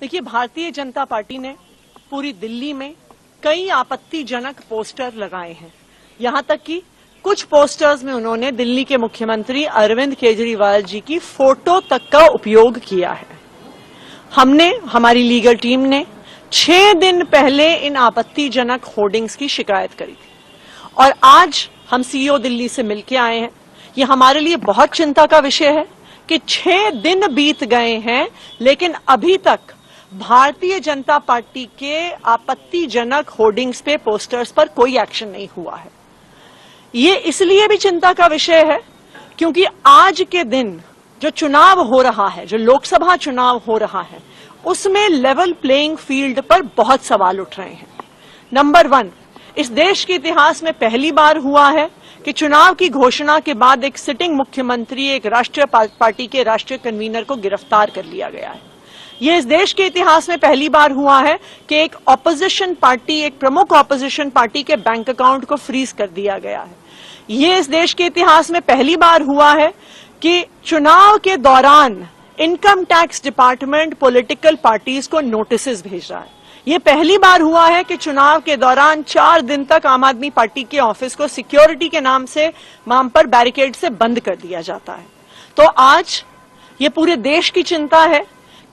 देखिए, भारतीय जनता पार्टी ने पूरी दिल्ली में कई आपत्तिजनक पोस्टर लगाए हैं। यहां तक कि कुछ पोस्टर्स में उन्होंने दिल्ली के मुख्यमंत्री अरविंद केजरीवाल जी की फोटो तक का उपयोग किया है। हमारी लीगल टीम ने 6 दिन पहले इन आपत्तिजनक होर्डिंग्स की शिकायत करी थी और आज हम सीईओ दिल्ली से मिलकर आए हैं। ये हमारे लिए बहुत चिंता का विषय है कि 6 दिन बीत गए हैं, लेकिन अभी तक भारतीय जनता पार्टी के आपत्तिजनक होर्डिंग्स पे, पोस्टर्स पर कोई एक्शन नहीं हुआ है। ये इसलिए भी चिंता का विषय है क्योंकि आज के दिन जो चुनाव हो रहा है, जो लोकसभा चुनाव हो रहा है, उसमें लेवल प्लेइंग फील्ड पर बहुत सवाल उठ रहे हैं। नंबर 1, इस देश के इतिहास में पहली बार हुआ है कि चुनाव की घोषणा के बाद एक सिटिंग मुख्यमंत्री, एक राष्ट्रीय पार्टी के राष्ट्रीय कन्वीनर को गिरफ्तार कर लिया गया है। यह इस देश के इतिहास में पहली बार हुआ है कि एक ऑपोजिशन पार्टी, एक प्रमुख ऑपोजिशन पार्टी के बैंक अकाउंट को फ्रीज कर दिया गया है। यह इस देश के इतिहास में पहली बार हुआ है कि चुनाव के दौरान income tax department political parties को नोटिस भेज रहा है। यह पहली बार हुआ है कि चुनाव के दौरान 4 दिन तक आम आदमी पार्टी के ऑफिस को सिक्योरिटी के नाम पर बैरिकेड से बंद कर दिया जाता है। तो आज ये पूरे देश की चिंता है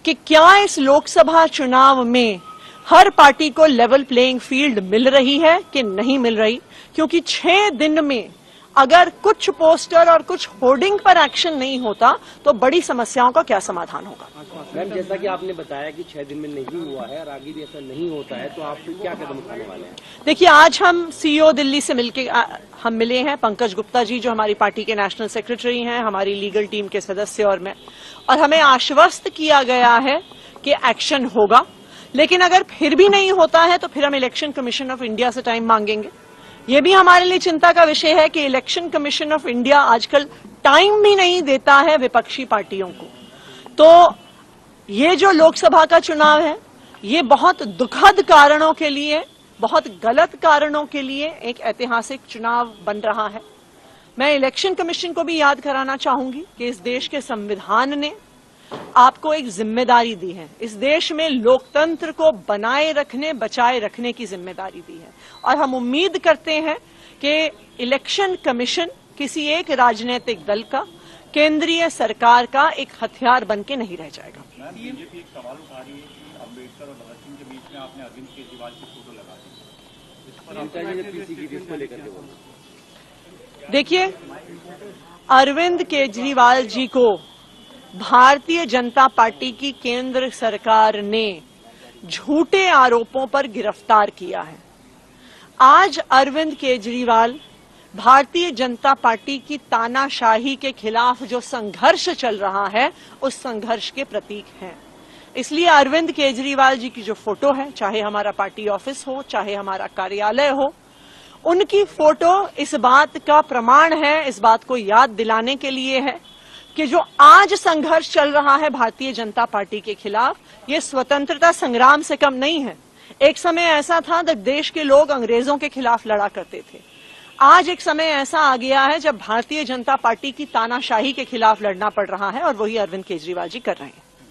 कि क्या इस लोकसभा चुनाव में हर पार्टी को लेवल प्लेइंग फील्ड मिल रही है कि नहीं मिल रही, क्योंकि 6 दिन में अगर कुछ पोस्टर और कुछ होर्डिंग पर एक्शन नहीं होता तो बड़ी समस्याओं का क्या समाधान होगा। मैम, जैसा कि आपने बताया कि 6 दिन में नहीं हुआ है और आगे भी ऐसा नहीं होता है, तो आप क्या कदम उठाने वाले हैं? देखिए, आज हम सीईओ दिल्ली से हम मिले हैं, पंकज गुप्ता जी जो हमारी पार्टी के नेशनल सेक्रेटरी हैं, हमारी लीगल टीम के सदस्य और मैं, और हमें आश्वस्त किया गया है कि एक्शन होगा। लेकिन अगर फिर भी नहीं होता है तो फिर हम इलेक्शन कमीशन ऑफ इंडिया से टाइम मांगेंगे। ये भी हमारे लिए चिंता का विषय है कि इलेक्शन कमीशन ऑफ इंडिया आजकल टाइम भी नहीं देता है विपक्षी पार्टियों को। तो ये जो लोकसभा का चुनाव है, ये बहुत दुखद कारणों के लिए, बहुत गलत कारणों के लिए एक ऐतिहासिक चुनाव बन रहा है। मैं इलेक्शन कमीशन को भी याद कराना चाहूंगी कि इस देश के संविधान ने आपको एक जिम्मेदारी दी है। इस देश में लोकतंत्र को बनाए रखने, बचाए रखने की जिम्मेदारी दी है और हम उम्मीद करते हैं कि इलेक्शन कमीशन किसी एक राजनीतिक दल का, केंद्रीय सरकार का एक हथियार बन के नहीं रह जाएगा। बीजेपी एक सवाल उठा रही है कि अम्बेडकर और भगत सिंह के बीच में आपने अरविंद केजरीवाल की फोटो लगा दी। देखिए, अरविंद केजरीवाल जी को भारतीय जनता पार्टी की केंद्र सरकार ने झूठे आरोपों पर गिरफ्तार किया है। आज अरविंद केजरीवाल भारतीय जनता पार्टी की तानाशाही के खिलाफ जो संघर्ष चल रहा है, उस संघर्ष के प्रतीक हैं। इसलिए अरविंद केजरीवाल जी की जो फोटो है, चाहे हमारा पार्टी ऑफिस हो, चाहे हमारा कार्यालय हो, उनकी फोटो इस बात का प्रमाण है, इस बात को याद दिलाने के लिए है कि जो आज संघर्ष चल रहा है भारतीय जनता पार्टी के खिलाफ, ये स्वतंत्रता संग्राम से कम नहीं है। एक समय ऐसा था जब देश के लोग अंग्रेजों के खिलाफ लड़ा करते थे। आज एक समय ऐसा आ गया है जब भारतीय जनता पार्टी की तानाशाही के खिलाफ लड़ना पड़ रहा है और वही अरविंद केजरीवाल जी कर रहे हैं।